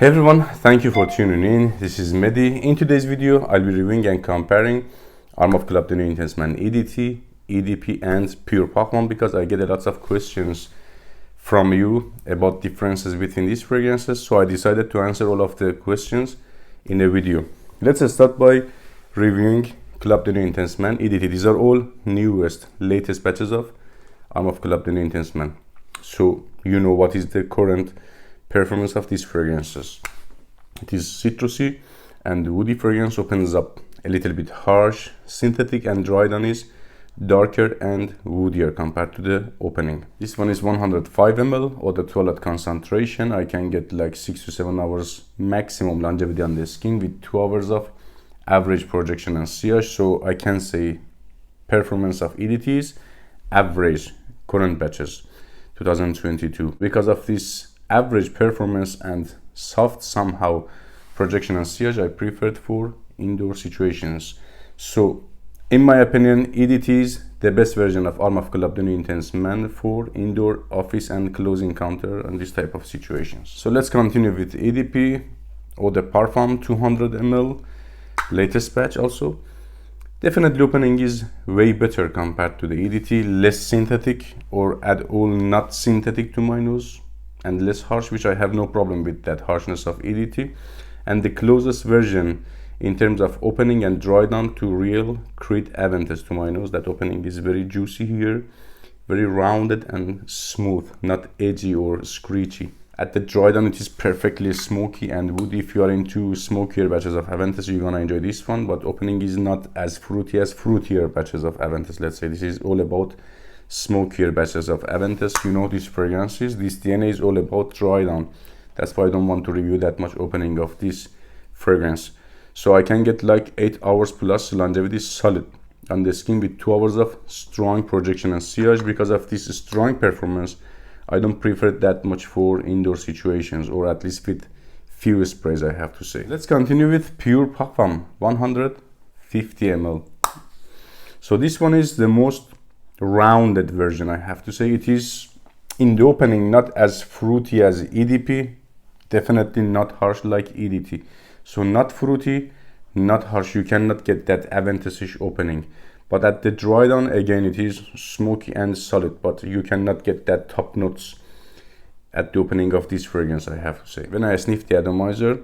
Hey everyone, thank you for tuning in. This is Mehdi. In today's video, I'll be reviewing and comparing Armaf Club de Nuit Intense Man EDT, EDP and Pure Parfum because I get a lot of questions from you about differences between these fragrances. So I decided to answer all of the questions in a video. Let's start by reviewing Club de Nuit Intense Man EDT. These are all newest, latest batches of Armaf Club de Nuit Intense Man. So you know what is the current performance of these fragrances. It is citrusy and woody fragrance, opens up a little bit harsh, synthetic and dried on is darker and woodier compared to the opening. This one is 105 ml or the toilet concentration. I can get like 6 to 7 hours maximum longevity on the skin with 2 hours of average projection and sillage. So I can say performance of EDTs average current batches 2022. Because of this average performance and soft somehow projection and sillage, I preferred for indoor situations. So in my opinion, EDT is the best version of Armaf Club de Nuit Intense Man for indoor, office and close encounter and this type of situations. So let's continue with EDP or the Parfum 200 ml latest batch also. Definitely opening is way better compared to the EDT, less synthetic or at all not synthetic to my nose, and less harsh, which I have no problem with that harshness of EDT. And the closest version in terms of opening and dry down to real Creed Aventus to my nose. That opening is very juicy here, very rounded and smooth, not edgy or screechy. At the dry down, it is perfectly smoky and woody. If you are into smokier batches of Aventus, you're gonna enjoy this one, but opening is not as fruity as fruitier batches of Aventus. Let's say this is all about smokier batches of Aventus. You know these fragrances, this DNA is all about dry down. That's why I don't want to review that much opening of this fragrance. So I can get like 8 hours plus longevity solid on the skin with 2 hours of strong projection and sillage. Because of this strong performance, I don't prefer that much for indoor situations, or at least with few sprays, I have to say. Let's continue with Pure Parfum 150 ml. So this one is the most rounded version, I have to say. It is in the opening not as fruity as EDP, definitely not harsh like EDT. So not fruity, not harsh, you cannot get that Aventus-ish opening. But at the dry down, again, it is smoky and solid, but you cannot get that top notes at the opening of this fragrance, I have to say. When I sniff the atomizer,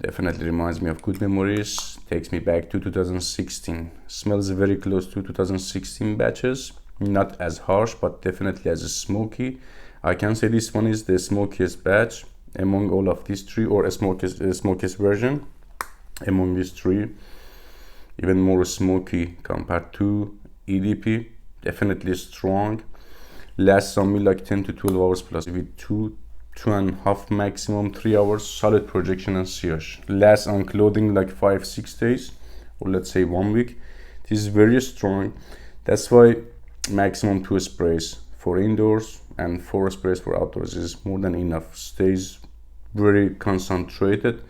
definitely reminds me of good memories, takes me back to 2016. Smells very close to 2016 batches. Not as harsh, but definitely as smoky. I can say this one is the smokiest batch among all of these three, or a smokiest version among these three. Even more smoky compared to EDP. Definitely strong. Lasts on me like 10 to 12 hours plus with 2.5 maximum 3 hours solid projection and sillage. Lasts on clothing like 5-6 days, or let's say 1 week. It is very strong. That's why maximum 2 sprays for indoors and 4 sprays for outdoors is more than enough. Stays very concentrated,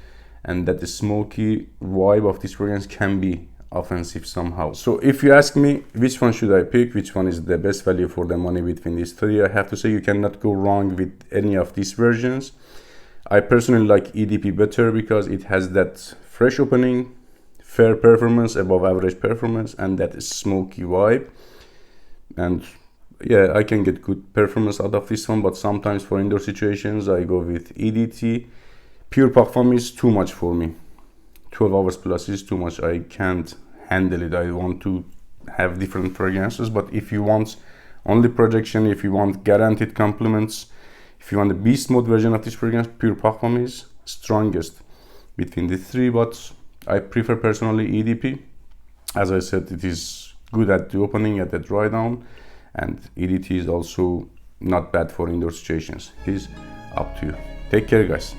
and that the smoky vibe of this fragrance can be offensive somehow. So if you ask me which one should I pick, which one is the best value for the money between these three, I have to say you cannot go wrong with any of these versions. I personally like EDP better because it has that fresh opening, fair performance, above average performance, and that smoky vibe. And yeah, I can get good performance out of this one, but sometimes for indoor situations I go with EDT. Pure Parfum is too much for me. 12 hours plus is too much. I can't handle it. I want to have different fragrances, but if you want only projection, if you want guaranteed compliments, if you want the beast mode version of this fragrance, Pure Parfum is strongest between the three, but I prefer personally EDP. As I said, it is good at the opening, at the dry down, and EDT is also not bad for indoor situations. It is up to you. Take care, guys.